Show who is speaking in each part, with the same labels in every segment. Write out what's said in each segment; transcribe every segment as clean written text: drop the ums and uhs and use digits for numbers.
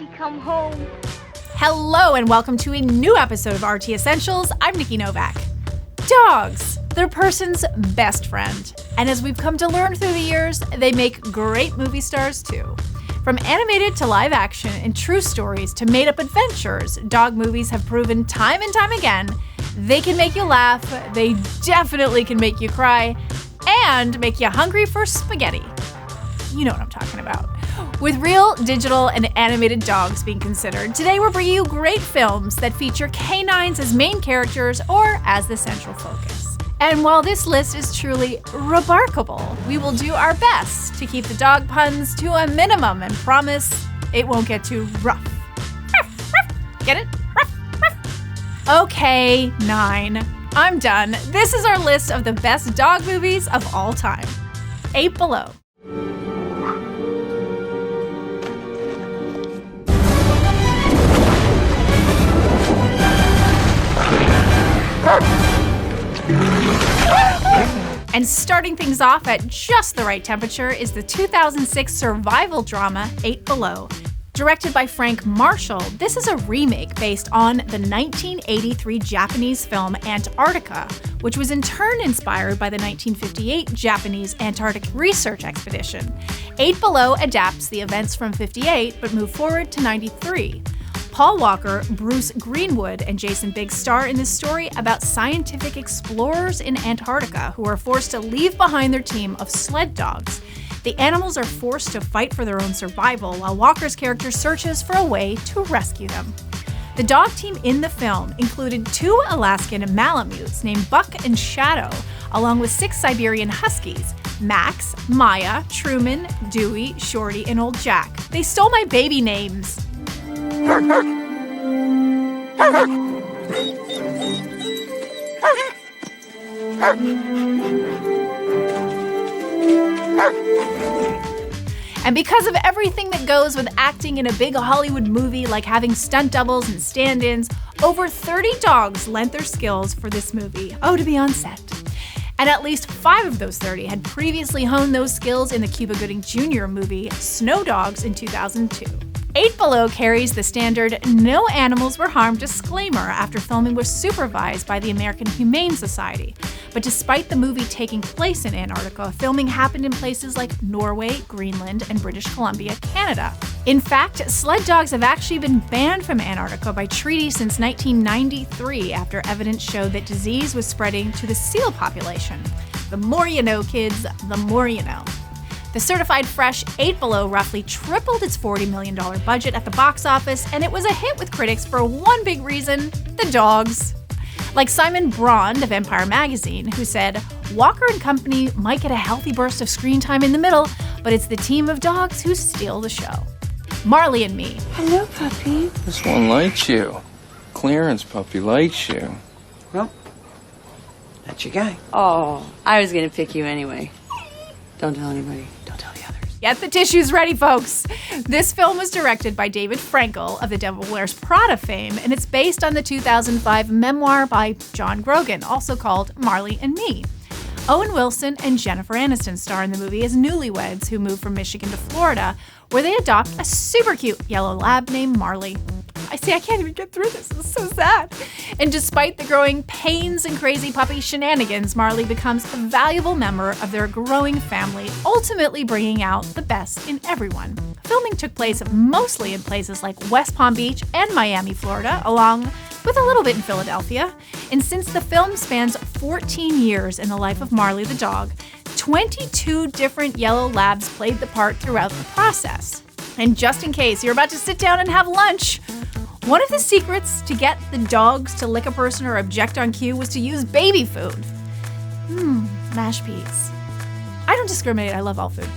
Speaker 1: Lassie come home.
Speaker 2: Hello and welcome to a new episode of RT Essentials. I'm Nikki Novak. Dogs, they're person's best friend. And as we've come to learn through the years, they make great movie stars too. From animated to live action and true stories to made-up adventures, dog movies have proven time and time again they can make you laugh, they definitely can make you cry, and make you hungry for spaghetti. You know what I'm talking about. With real, digital, and animated dogs being considered, today we're bringing you great films that feature canines as main characters or as the central focus. And while this list is truly remarkable, we will do our best to keep the dog puns to a minimum and promise it won't get too rough. Ruff, ruff. Get it? Ruff, ruff. Okay, 9. I'm done. This is our list of the best dog movies of all time. 8 Below. And starting things off at just the right temperature is the 2006 survival drama 8 Below. Directed by Frank Marshall, this is a remake based on the 1983 Japanese film Antarctica, which was in turn inspired by the 1958 Japanese Antarctic research expedition. 8 Below adapts the events from 58 but move forward to 93. Paul Walker, Bruce Greenwood, and Jason Biggs star in this story about scientific explorers in Antarctica who are forced to leave behind their team of sled dogs. The animals are forced to fight for their own survival while Walker's character searches for a way to rescue them. The dog team in the film included 2 Alaskan Malamutes named Buck and Shadow, along with 6 Siberian Huskies, Max, Maya, Truman, Dewey, Shorty, and Old Jack. They stole my baby names. And because of everything that goes with acting in a big Hollywood movie, like having stunt doubles and stand-ins, over 30 dogs lent their skills for this movie. Oh, to be on set. And at least 5 of those 30 had previously honed those skills in the Cuba Gooding Jr. movie Snow Dogs in 2002. 8 Below carries the standard no animals were harmed disclaimer after filming was supervised by the American Humane Society. But despite the movie taking place in Antarctica, filming happened in places like Norway, Greenland, and British Columbia, Canada. In fact, sled dogs have actually been banned from Antarctica by treaty since 1993 after evidence showed that disease was spreading to the seal population. The more you know, kids, the more you know. The certified fresh 8 Below roughly tripled its $40 million budget at the box office, and it was a hit with critics for one big reason: the dogs. Like Simon Brond of Empire Magazine, who said, Walker and company might get a healthy burst of screen time in the middle, but it's the team of dogs who steal the show. Marley and Me.
Speaker 3: Hello, puppy.
Speaker 4: This one likes you. Clarence puppy likes you.
Speaker 3: Well, that's your guy.
Speaker 5: Oh, I was gonna pick you anyway. Don't tell anybody. Don't tell the others.
Speaker 2: Get the tissues ready, folks. This film was directed by David Frankel of the Devil Wears Prada fame, and it's based on the 2005 memoir by John Grogan, also called Marley and Me. Owen Wilson and Jennifer Aniston star in the movie as newlyweds who move from Michigan to Florida, where they adopt a super cute yellow lab named Marley. I can't even get through this. It's so sad. And despite the growing pains and crazy puppy shenanigans, Marley becomes a valuable member of their growing family, ultimately bringing out the best in everyone. Filming took place mostly in places like West Palm Beach and Miami, Florida, along with a little bit in Philadelphia. And since the film spans 14 years in the life of Marley the dog, 22 different yellow labs played the part throughout the process. And just in case you're about to sit down and have lunch, one of the secrets to get the dogs to lick a person or object on cue was to use baby food. Mashed peas. I don't discriminate, I love all food.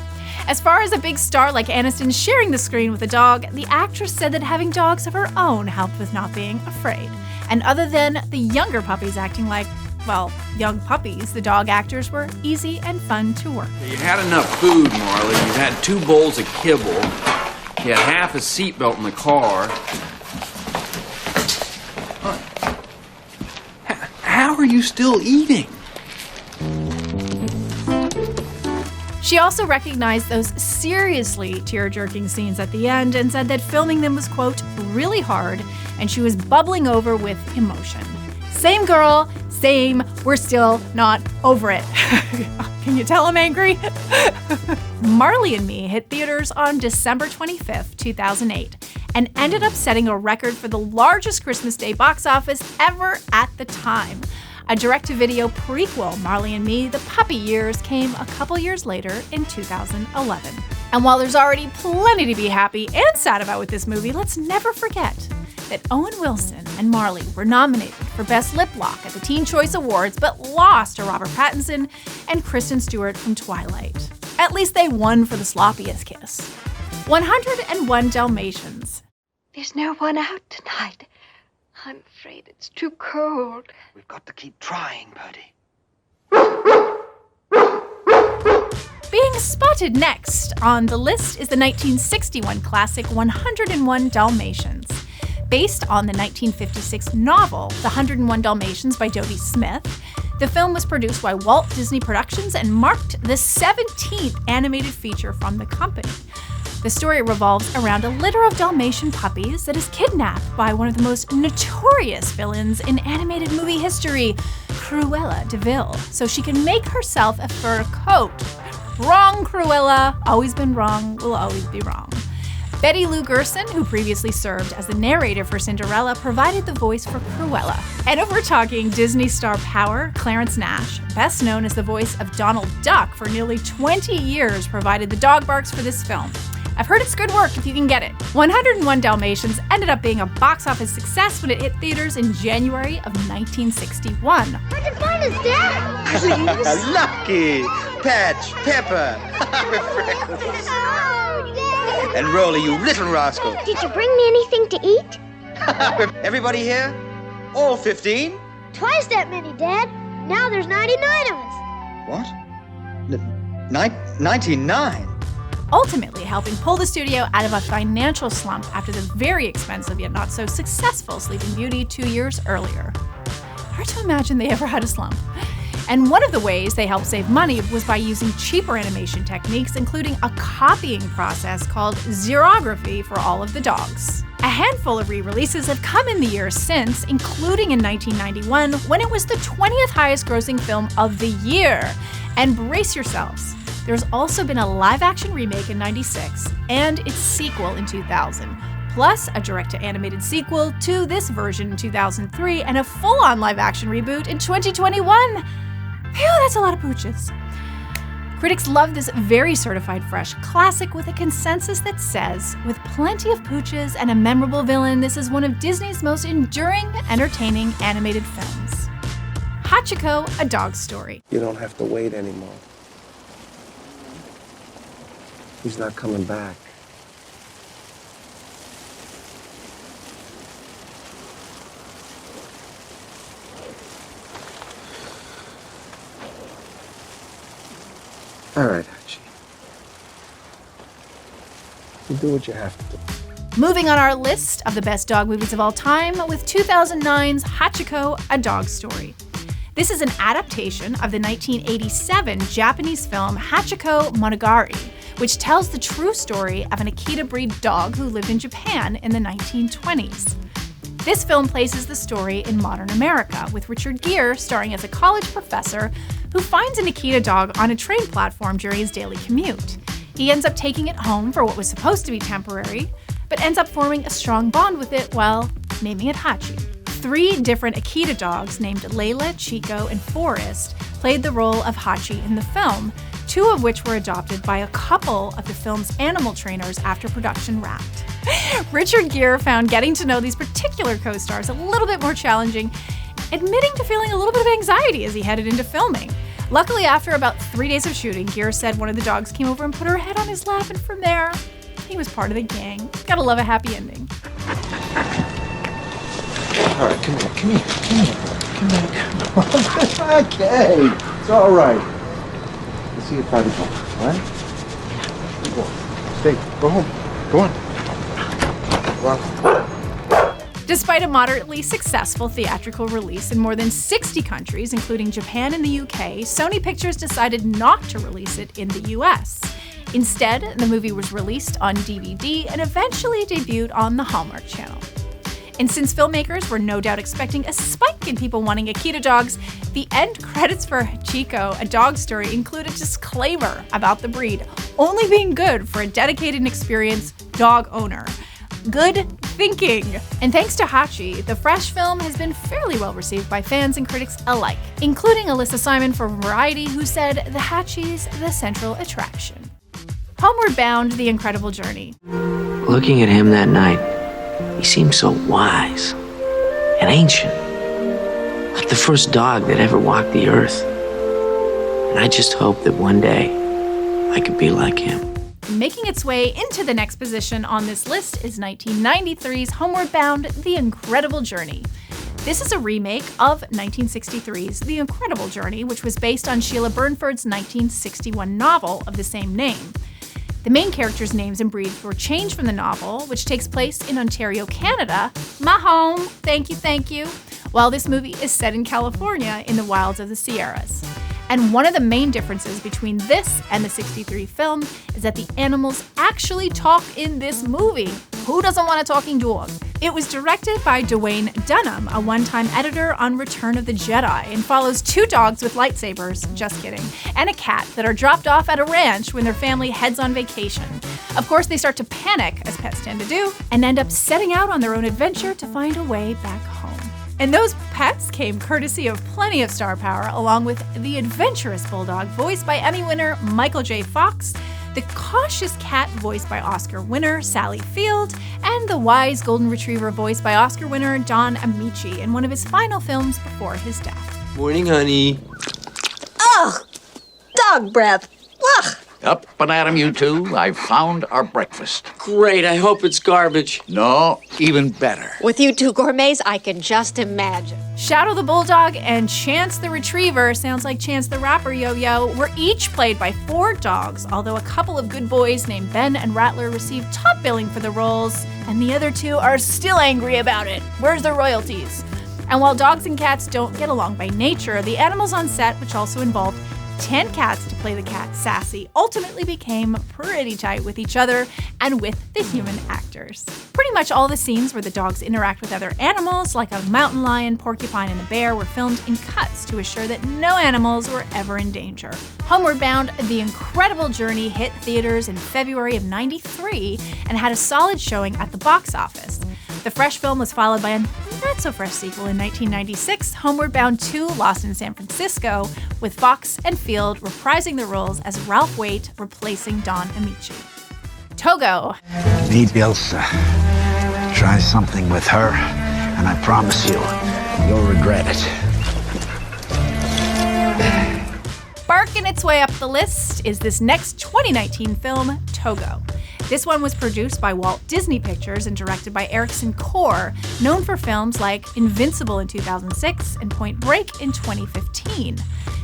Speaker 2: As far as a big star like Aniston sharing the screen with a dog, the actress said that having dogs of her own helped with not being afraid. And other than the younger puppies acting like, well, young puppies, the dog actors were easy and fun to work.
Speaker 6: You had enough food, Marley. You had 2 bowls of kibble. You had half a seatbelt in the car. How are you still eating?
Speaker 2: She also recognized those seriously tear-jerking scenes at the end and said that filming them was, quote, really hard, and she was bubbling over with emotion. Same girl, same, we're still not over it. Can you tell I'm angry? Marley Me hit theaters on December 25th, 2008, and ended up setting a record for the largest Christmas Day box office ever at the time. A direct-to-video prequel, Marley and Me, The Puppy Years, came a couple years later in 2011. And while there's already plenty to be happy and sad about with this movie, let's never forget that Owen Wilson and Marley were nominated for Best Lip Lock at the Teen Choice Awards, but lost to Robert Pattinson and Kristen Stewart from Twilight. At least they won for the sloppiest kiss. 101 Dalmatians.
Speaker 1: There's no one out tonight. I'm afraid it's too cold.
Speaker 7: We've got to keep trying, Birdie.
Speaker 2: Being spotted next on the list is the 1961 classic 101 Dalmatians. Based on the 1956 novel, The 101 Dalmatians by Dodie Smith, the film was produced by Walt Disney Productions and marked the 17th animated feature from the company. The story revolves around a litter of Dalmatian puppies that is kidnapped by one of the most notorious villains in animated movie history, Cruella de Vil, so she can make herself a fur coat. Wrong, Cruella. Always been wrong, will always be wrong. Betty Lou Gerson, who previously served as the narrator for Cinderella, provided the voice for Cruella. And if we're talking Disney star power, Clarence Nash, best known as the voice of Donald Duck for nearly 20 years, provided the dog barks for this film. I've heard it's good work if you can get it. 101 Dalmatians ended up being a box office success when it hit theaters in January of 1961.
Speaker 1: Where did find us, Dad? Please.
Speaker 7: Lucky! Patch, Pepper, Freckles.
Speaker 1: Oh, Dad.
Speaker 7: And Rolly, you little rascal.
Speaker 1: Did you bring me anything to eat?
Speaker 7: Everybody here? All 15?
Speaker 1: Twice that many, Dad. Now there's 99 of us.
Speaker 7: What? 99?
Speaker 2: Ultimately helping pull the studio out of a financial slump after the very expensive yet not so successful Sleeping Beauty 2 years earlier. Hard to imagine they ever had a slump. And one of the ways they helped save money was by using cheaper animation techniques, including a copying process called xerography for all of the dogs. A handful of re-releases have come in the years since, including in 1991, when it was the 20th highest grossing film of the year. And brace yourselves. There's also been a live-action remake in '96 and its sequel in 2000, plus a direct-to-animated sequel to this version in 2003 and a full-on live-action reboot in 2021. Phew, that's a lot of pooches. Critics love this very certified fresh classic with a consensus that says, with plenty of pooches and a memorable villain, this is one of Disney's most enduring, entertaining animated films. Hachiko, A Dog Story.
Speaker 8: You don't have to wait anymore. He's not coming back. All right, Hachi. You do what you have to do.
Speaker 2: Moving on our list of the best dog movies of all time with 2009's Hachiko, A Dog Story. This is an adaptation of the 1987 Japanese film Hachiko Monogatari, which tells the true story of an Akita breed dog who lived in Japan in the 1920s. This film places the story in modern America, with Richard Gere starring as a college professor who finds an Akita dog on a train platform during his daily commute. He ends up taking it home for what was supposed to be temporary, but ends up forming a strong bond with it while naming it Hachi. 3 different Akita dogs named Layla, Chico, and Forrest played the role of Hachi in the film, 2 of which were adopted by a couple of the film's animal trainers after production wrapped. Richard Gere found getting to know these particular co-stars a little bit more challenging, admitting to feeling a little bit of anxiety as he headed into filming. Luckily, after about 3 days of shooting, Gere said one of the dogs came over and put her head on his lap, and from there, he was part of the gang. Gotta love a happy ending.
Speaker 8: All right, come here. Okay, it's all right. Let's see your private home, all right? Go on. Stay. Go home. Go on. Well.
Speaker 2: Despite a moderately successful theatrical release in more than 60 countries, including Japan and the UK, Sony Pictures decided not to release it in the US. Instead, the movie was released on DVD and eventually debuted on the Hallmark Channel. And since filmmakers were no doubt expecting a spike in people wanting Akita dogs, the end credits for Hachiko, a dog story, include a disclaimer about the breed only being good for a dedicated and experienced dog owner. Good thinking! And thanks to Hachi, the fresh film has been fairly well received by fans and critics alike, including Alyssa Simon for Variety, who said the Hachi's the central attraction. Homeward Bound: The Incredible Journey.
Speaker 9: Looking at him that night, he seemed so wise and ancient, like the first dog that ever walked the earth. And I just hope that one day I could be like him.
Speaker 2: Making its way into the next position on this list is 1993's Homeward Bound: The Incredible Journey. This is a remake of 1963's The Incredible Journey, which was based on Sheila Burnford's 1961 novel of the same name. The main characters' names and breeds were changed from the novel, which takes place in Ontario, Canada, my home, thank you, while this movie is set in California in the wilds of the Sierras. And one of the main differences between this and the 63 film is that the animals actually talk in this movie. Who doesn't want a talking dog? It was directed by Dwayne Dunham, a one-time editor on Return of the Jedi, and follows two dogs with lightsabers, just kidding, and a cat that are dropped off at a ranch when their family heads on vacation. Of course, they start to panic, as pets tend to do, and end up setting out on their own adventure to find a way back home. And those pets came courtesy of plenty of star power, along with the adventurous bulldog voiced by Emmy winner Michael J. Fox, the cautious cat voiced by Oscar winner Sally Field, and the wise golden retriever voiced by Oscar winner Don Amici in one of his final films before his death.
Speaker 10: Morning, honey.
Speaker 11: Ugh! Dog breath. Ugh!
Speaker 12: Up and at 'em, you two. I've found our breakfast.
Speaker 10: Great, I hope it's garbage.
Speaker 12: No, even better.
Speaker 11: With you two gourmets, I can just imagine.
Speaker 2: Shadow the Bulldog and Chance the Retriever, sounds like Chance the Rapper Yo-Yo, were each played by 4 dogs, although a couple of good boys named Ben and Rattler received top billing for the roles, and the other 2 are still angry about it. Where's their royalties? And while dogs and cats don't get along by nature, the animals on set, which also involved 10 cats to play the cat Sassy, ultimately became pretty tight with each other and with the human actors. Pretty much all the scenes where the dogs interact with other animals, like a mountain lion, porcupine, and a bear, were filmed in cuts to assure that no animals were ever in danger. Homeward Bound: The Incredible Journey hit theaters in February of '93 and had a solid showing at the box office. The fresh film was followed by a not-so-fresh sequel in 1996, Homeward Bound 2: Lost in San Francisco, with Fox and Field reprising the roles as Ralph Waite replacing Don Amici. Togo.
Speaker 13: Meet Ilsa. Try something with her, and I promise you'll regret it.
Speaker 2: Barking its way up the list is this next 2019 film, Togo. This one was produced by Walt Disney Pictures and directed by Erickson Core, known for films like Invincible in 2006 and Point Break in 2015.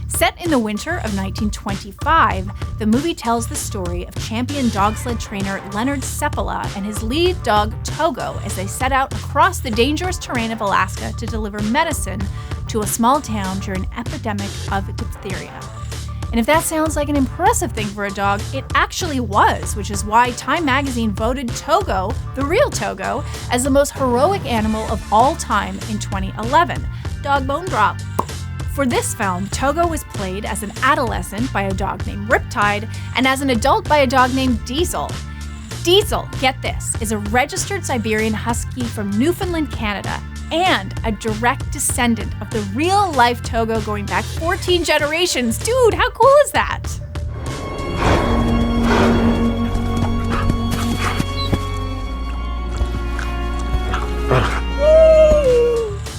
Speaker 2: Set in the winter of 1925, the movie tells the story of champion dog sled trainer Leonard Seppala and his lead dog Togo as they set out across the dangerous terrain of Alaska to deliver medicine to a small town during an epidemic of diphtheria. And if that sounds like an impressive thing for a dog, it actually was, which is why Time magazine voted Togo, the real Togo, as the most heroic animal of all time in 2011. Dog bone drop. For this film, Togo was played as an adolescent by a dog named Riptide and as an adult by a dog named Diesel. Diesel, get this, is a registered Siberian Husky from Newfoundland, Canada, and a direct descendant of the real-life Togo going back 14 generations. Dude, how cool is that?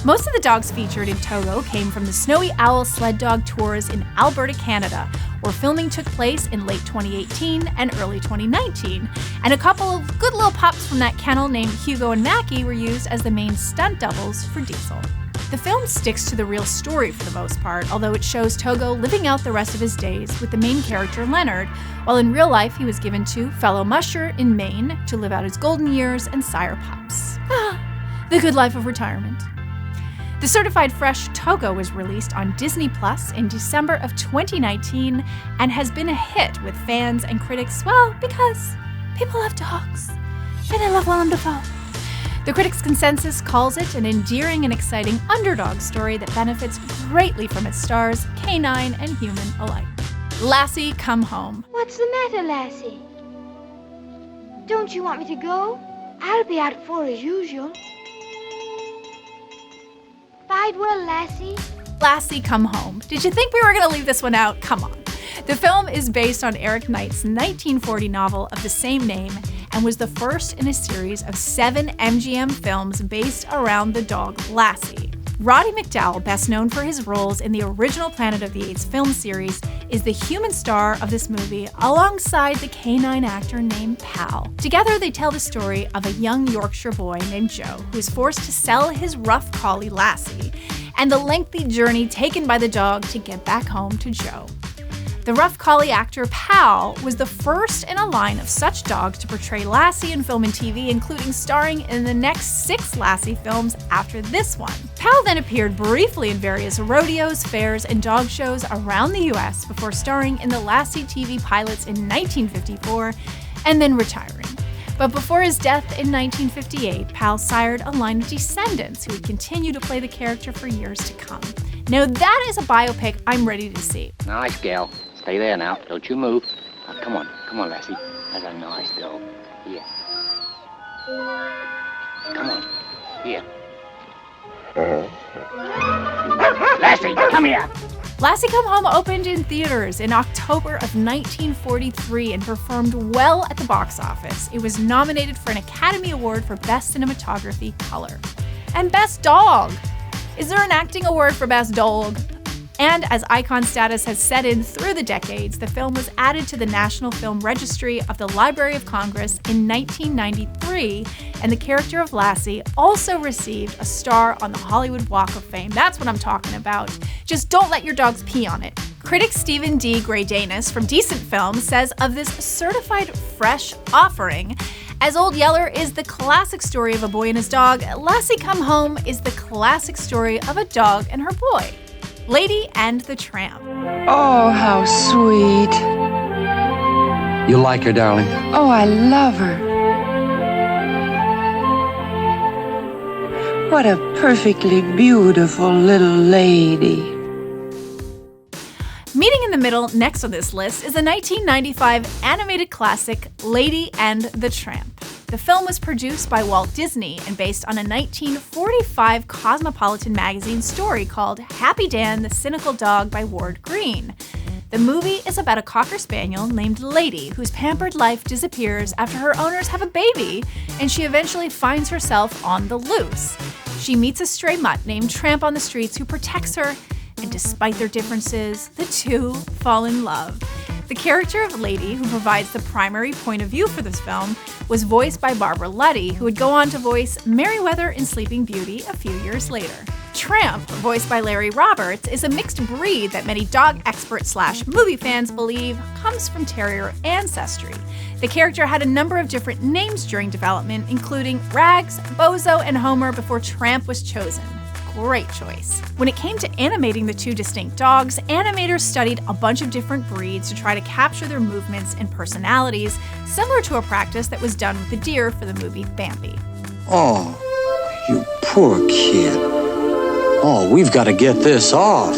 Speaker 2: Most of the dogs featured in Togo came from the Snowy Owl Sled Dog Tours in Alberta, Canada, where filming took place in late 2018 and early 2019, and a couple of good little pups from that kennel named Hugo and Mackie were used as the main stunt doubles for Diesel. The film sticks to the real story for the most part, although it shows Togo living out the rest of his days with the main character Leonard, while in real life he was given to fellow musher in Maine to live out his golden years and sire pups. The Good Life of Retirement. The certified fresh Togo was released on Disney Plus in December of 2019 and has been a hit with fans and critics, well, because people love dogs and they love Willem Dafoe. The critics' consensus calls it an endearing and exciting underdog story that benefits greatly from its stars, canine and human alike. Lassie, Come Home.
Speaker 1: What's the matter, Lassie? Don't you want me to go? I'll be out at 4 as usual. Bide well, Lassie.
Speaker 2: Lassie, Come Home. Did you think we were going to leave this one out? Come on. The film is based on Eric Knight's 1940 novel of the same name and was the first in a series of 7 MGM films based around the dog Lassie. Roddy McDowall, best known for his roles in the original Planet of the Apes film series, is the human star of this movie alongside the canine actor named Pal. Together, they tell the story of a young Yorkshire boy named Joe who is forced to sell his rough collie Lassie and the lengthy journey taken by the dog to get back home to Joe. The rough collie actor Pal was the first in a line of such dogs to portray Lassie in film and TV, including starring in the next 6 Lassie films after this one. Pal then appeared briefly in various rodeos, fairs, and dog shows around the US before starring in the Lassie TV pilots in 1954 and then retiring. But before his death in 1958, Pal sired a line of descendants who would continue to play the character for years to come. Now that is a biopic I'm ready to see.
Speaker 14: Nice gal. Stay there now. Don't you move. Now, come on, Lassie. That's a nice dog. Here. Come on. Here. Lassie, come here.
Speaker 2: Lassie Come Home opened in theaters in October of 1943 and performed well at the box office. It was nominated for an Academy Award for Best Cinematography Color. And Best Dog! Is there an acting award for Best Dog? And as icon status has set in through the decades, the film was added to the National Film Registry of the Library of Congress in 1993, and the character of Lassie also received a star on the Hollywood Walk of Fame. That's what I'm talking about. Just don't let your dogs pee on it. Critic Stephen D. Greydanis from Decent Film says of this certified fresh offering, as Old Yeller is the classic story of a boy and his dog, Lassie Come Home is the classic story of a dog and her boy. Lady and the Tramp.
Speaker 15: Oh, how sweet.
Speaker 16: You like her, darling?
Speaker 15: Oh, I love her. What a perfectly beautiful little lady.
Speaker 2: Meeting in the middle next on this list is a 1995 animated classic, Lady and the Tramp. The film was produced by Walt Disney and based on a 1945 Cosmopolitan magazine story called Happy Dan, the Cynical Dog by Ward Green. The movie is about a Cocker Spaniel named Lady whose pampered life disappears after her owners have a baby and she eventually finds herself on the loose. She meets a stray mutt named Tramp on the streets who protects her, and despite their differences, the two fall in love. The character of Lady, who provides the primary point of view for this film, was voiced by Barbara Luddy, who would go on to voice Merryweather in Sleeping Beauty a few years later. Tramp, voiced by Larry Roberts, is a mixed breed that many dog experts / movie fans believe comes from terrier ancestry. The character had a number of different names during development, including Rags, Bozo, and Homer before Tramp was chosen. Great choice. When it came to animating the two distinct dogs, animators studied a bunch of different breeds to try to capture their movements and personalities, similar to a practice that was done with the deer for the movie Bambi.
Speaker 17: Oh, you poor kid. Oh, we've got to get this off.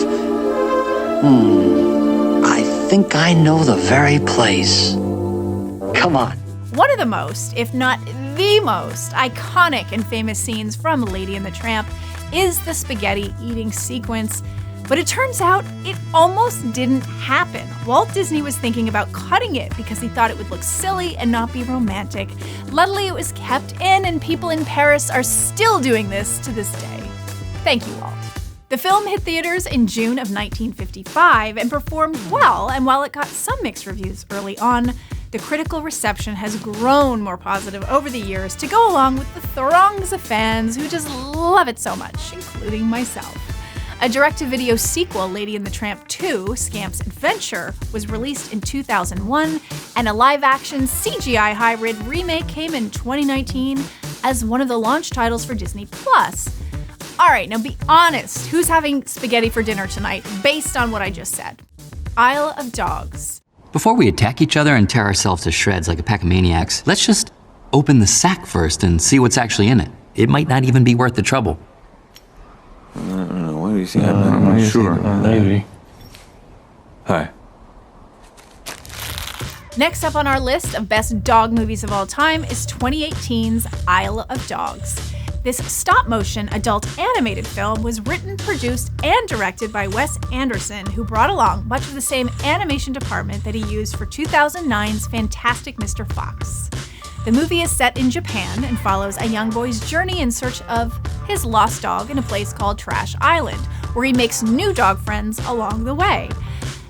Speaker 17: I think I know the very place. Come on.
Speaker 2: One of the most, if not the most, iconic and famous scenes from Lady and the Tramp is the spaghetti eating sequence, but it turns out it almost didn't happen. Walt Disney was thinking about cutting it because he thought it would look silly and not be romantic. Luckily, it was kept in, and people in Paris are still doing this to this day. Thank you, Walt. The film hit theaters in June of 1955 and performed well, and while it got some mixed reviews early on, the critical reception has grown more positive over the years to go along with the throngs of fans who just love it so much, including myself. A direct-to-video sequel, Lady and the Tramp 2: Scamp's Adventure, was released in 2001, and a live-action CGI hybrid remake came in 2019, as one of the launch titles for Disney+. All right, now be honest. Who's having spaghetti for dinner tonight based on what I just said? Isle of Dogs.
Speaker 18: Before we attack each other and tear ourselves to shreds like a pack of maniacs, let's just open the sack first and see what's actually in it. It might not even be worth the trouble.
Speaker 4: I don't know. What do you think? I'm not sure. Maybe. Hi.
Speaker 2: Next up on our list of best dog movies of all time is 2018's Isle of Dogs. This stop-motion adult animated film was written, produced, and directed by Wes Anderson, who brought along much of the same animation department that he used for 2009's Fantastic Mr. Fox. The movie is set in Japan and follows a young boy's journey in search of his lost dog in a place called Trash Island, where he makes new dog friends along the way.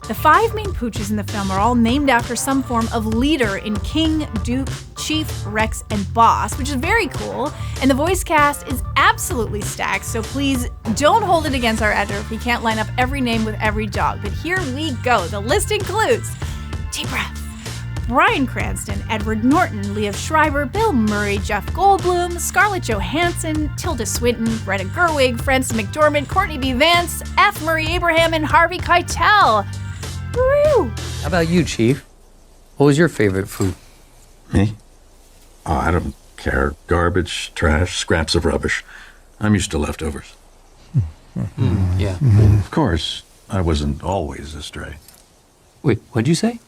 Speaker 2: The 5 main pooches in the film are all named after some form of leader in King, Duke, Chief, Rex, and Boss, which is very cool, and the voice cast is absolutely stacked, so please don't hold it against our editor if he can't line up every name with every dog. But here we go. The list includes deep breath, Bryan Cranston, Edward Norton, Liev Schreiber, Bill Murray, Jeff Goldblum, Scarlett Johansson, Tilda Swinton, Greta Gerwig, Frances McDormand, Courtney B. Vance, F. Murray Abraham, and Harvey Keitel. Woo!
Speaker 16: How about you, Chief? What was your favorite food?
Speaker 19: Me? Oh, I don't care. Garbage, trash, scraps of rubbish. I'm used to leftovers.
Speaker 16: Yeah.
Speaker 19: Of course, I wasn't always astray.
Speaker 16: Wait, what'd you say?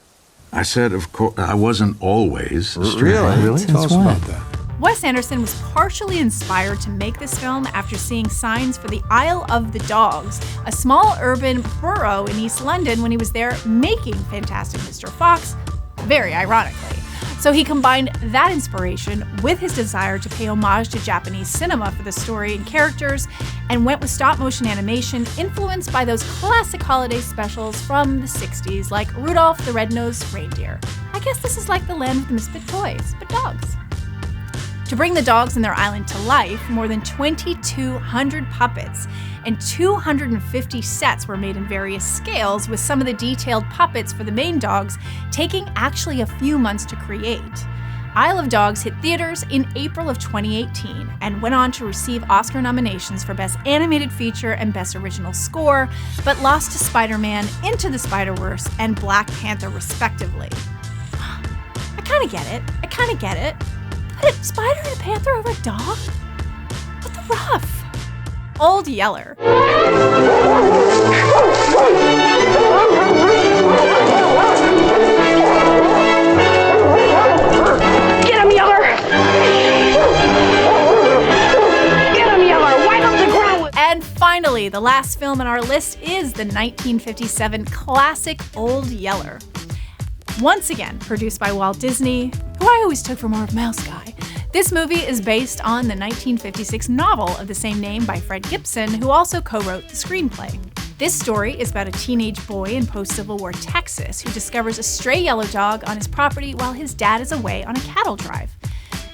Speaker 19: I said, of course, I wasn't always astray.
Speaker 16: Really? Tell us about that.
Speaker 2: Wes Anderson was partially inspired to make this film after seeing signs for the Isle of the Dogs, a small urban borough in East London, when he was there making Fantastic Mr. Fox, very ironically. So he combined that inspiration with his desire to pay homage to Japanese cinema for the story and characters, and went with stop-motion animation influenced by those classic holiday specials from the 60s, like Rudolph the Red-Nosed Reindeer. I guess this is like the land of the misfit toys, but dogs. To bring the dogs and their island to life, more than 2,200 puppets and 250 sets were made in various scales, with some of the detailed puppets for the main dogs taking actually a few months to create. Isle of Dogs hit theaters in April of 2018 and went on to receive Oscar nominations for Best Animated Feature and Best Original Score, but lost to Spider-Man, Into the Spider-Verse, and Black Panther respectively. I kinda get it. But a spider and a panther over a dog? What the rough? Old Yeller.
Speaker 20: Get him, Yeller! Get him, Yeller! Wipe up the ground!
Speaker 2: And finally, the last film on our list is the 1957 classic Old Yeller. Once again, produced by Walt Disney, who I always took for more of Mouse Guy. This movie is based on the 1956 novel of the same name by Fred Gibson, who also co-wrote the screenplay. This story is about a teenage boy in post-Civil War Texas who discovers a stray yellow dog on his property while his dad is away on a cattle drive.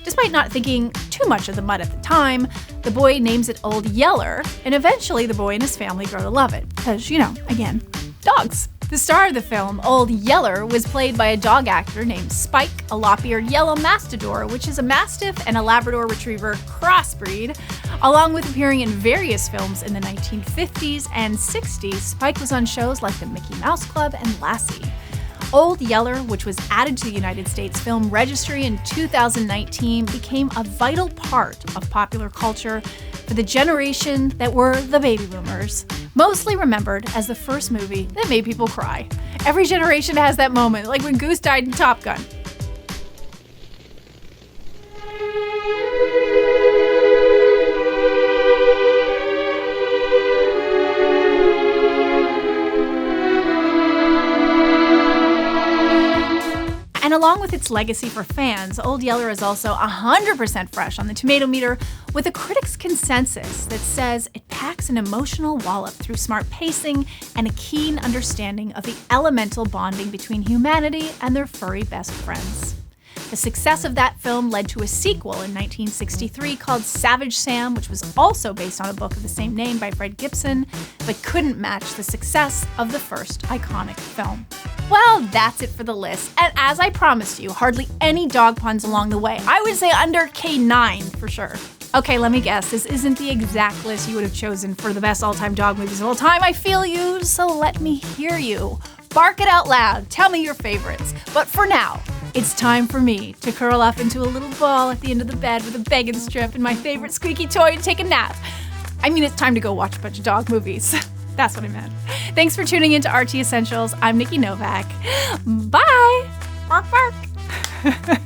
Speaker 2: Despite not thinking too much of the mutt at the time, the boy names it Old Yeller, and eventually the boy and his family grow to love it, because, again, dogs. The star of the film, Old Yeller, was played by a dog actor named Spike, a lop-eared yellow mastador, which is a Mastiff and a Labrador Retriever crossbreed. Along with appearing in various films in the 1950s and 60s, Spike was on shows like The Mickey Mouse Club and Lassie. Old Yeller, which was added to the United States Film Registry in 2019, became a vital part of popular culture for the generation that were the baby boomers, mostly remembered as the first movie that made people cry. Every generation has that moment, like when Goose died in Top Gun. And along with its legacy for fans, Old Yeller is also 100% fresh on the Tomatometer, with a critics' consensus that says it packs an emotional wallop through smart pacing and a keen understanding of the elemental bonding between humanity and their furry best friends. The success of that film led to a sequel in 1963 called Savage Sam, which was also based on a book of the same name by Fred Gibson, but couldn't match the success of the first iconic film. Well, that's it for the list. And as I promised you, hardly any dog puns along the way. I would say under K9 for sure. Okay, let me guess. This isn't the exact list you would have chosen for the best all-time dog movies of all time. I feel you, so let me hear you. Bark it out loud. Tell me your favorites. But for now, it's time for me to curl up into a little ball at the end of the bed with a begging strip and my favorite squeaky toy and take a nap. I mean, it's time to go watch a bunch of dog movies. That's what I meant. Thanks for tuning in to RT Essentials. I'm Nikki Novak. Bye. Bark, bark.